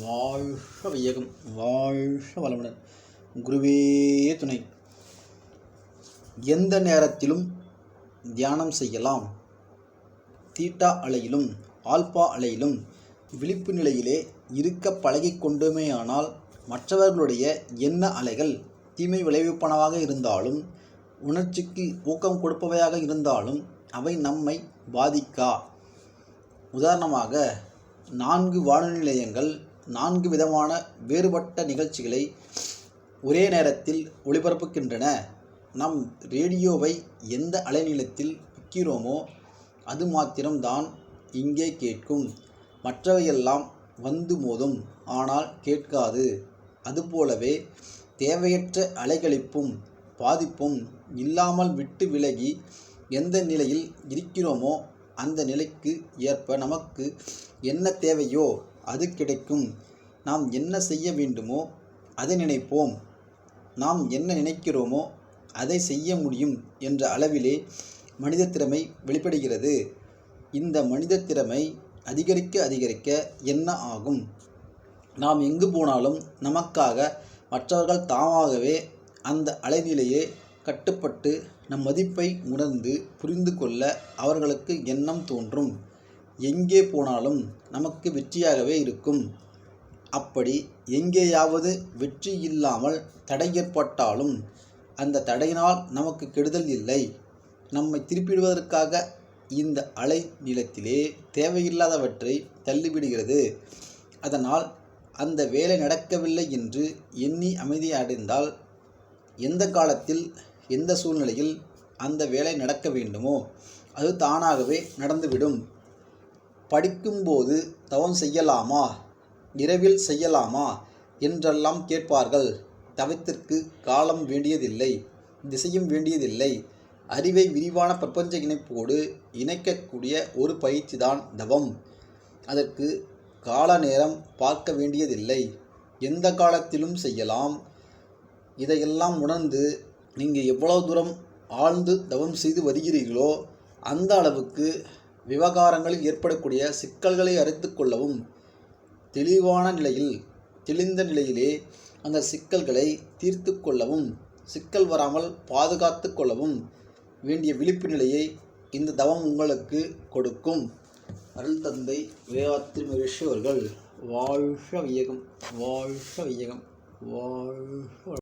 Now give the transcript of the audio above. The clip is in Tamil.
வாழ்க வையகம், வாழ்க வளமுடன். குருவே துணை. எந்த நேரத்திலும் தியானம் செய்யலாம். தீட்டா அலையிலும் ஆல்பா அலையிலும் விழிப்பு நிலையிலே இருக்க பழகி கொண்டோமேயானால் மற்றவர்களுடைய எண்ண அலைகள் தீமை விளைவிப்பனவாக இருந்தாலும் உணர்ச்சிக்கு ஊக்கம் கொடுப்பவையாக இருந்தாலும் அவை நம்மை பாதிக்கா. உதாரணமாக 4 வானொலி நிலையங்கள் 4 விதமான வேறுபட்ட நிகழ்ச்சிகளை ஒரே நேரத்தில் ஒளிபரப்புகின்றன. நம் ரேடியோவை எந்த அலைநீளத்தில் வைக்கிறோமோ அது மாத்திரம்தான் இங்கே கேட்கும். மற்றவையெல்லாம் வந்து மோதும், ஆனால் கேட்காது. அதுபோலவே தேவையற்ற அலைகழிப்பும் பாதிப்பும் இல்லாமல் விட்டு விலகி எந்த நிலையில் இருக்கிறோமோ அந்த நிலைக்கு ஏற்ப நமக்கு என்ன தேவையோ அது கிடைக்கும். நாம் என்ன செய்ய வேண்டுமோ அதை நினைப்போம். நாம் என்ன நினைக்கிறோமோ அதை செய்ய முடியும் என்ற அளவிலே மனித திறமை வெளிப்படுகிறது. இந்த மனித திறமை அதிகரிக்க அதிகரிக்க என்ன ஆகும்? நாம் எங்கு போனாலும் நமக்காக மற்றவர்கள் தாமாகவே அந்த அலைநிலையே கட்டுப்பட்டு நம் மதிப்பை உணர்ந்து புரிந்து கொள்ள அவர்களுக்கு எண்ணம் தோன்றும். எங்கே போனாலும் நமக்கு வெற்றியாகவே இருக்கும். அப்படி எங்கேயாவது வெற்றி இல்லாமல் தடை ஏற்பட்டாலும் அந்த தடையினால் நமக்கு கெடுதல் இல்லை. நம்மை திருப்பிடுவதற்காக இந்த அலை நீளத்திலே தேவையில்லாதவற்றை தள்ளிவிடுகிறது. அதனால் அந்த வேலை நடக்கவில்லை என்று எண்ணி அமைதி அடைந்தால் எந்த காலத்தில் எந்த சூழ்நிலையில் அந்த வேலை நடக்க வேண்டுமோ அது தானாகவே நடந்துவிடும். படிக்கும்போது தவம் செய்யலாமா, இரவில் செய்யலாமா என்றெல்லாம் கேட்பார்கள். தவத்திற்கு காலம் வேண்டியதில்லை, திசையும் வேண்டியதில்லை. அறிவை விரிவான பிரபஞ்ச இணைப்போடு இணைக்கக்கூடிய ஒரு பயிற்சிதான் தவம். அதற்கு கால நேரம் பார்க்க வேண்டியதில்லை, எந்த காலத்திலும் செய்யலாம். இதையெல்லாம் உணர்ந்து நீங்கள் எவ்வளவு தூரம் ஆழ்ந்து தவம் செய்து வருகிறீர்களோ அந்த அளவுக்கு விவகாரங்களில் ஏற்படக்கூடிய சிக்கல்களை அறிந்து கொள்ளவும் தெளிவான நிலையில் தெளிந்த நிலையிலே அந்த சிக்கல்களை தீர்த்து கொள்ளவும் சிக்கல் வராமல் பாதுகாத்து கொள்ளவும் வேண்டிய விழிப்பு நிலையை இந்த தவம் உங்களுக்கு கொடுக்கும். அருள் தந்தை வேதாத்ரி மகரிஷி அவர்கள் வாழ்க வையகம், வாழ்க வையகம், வாழ்க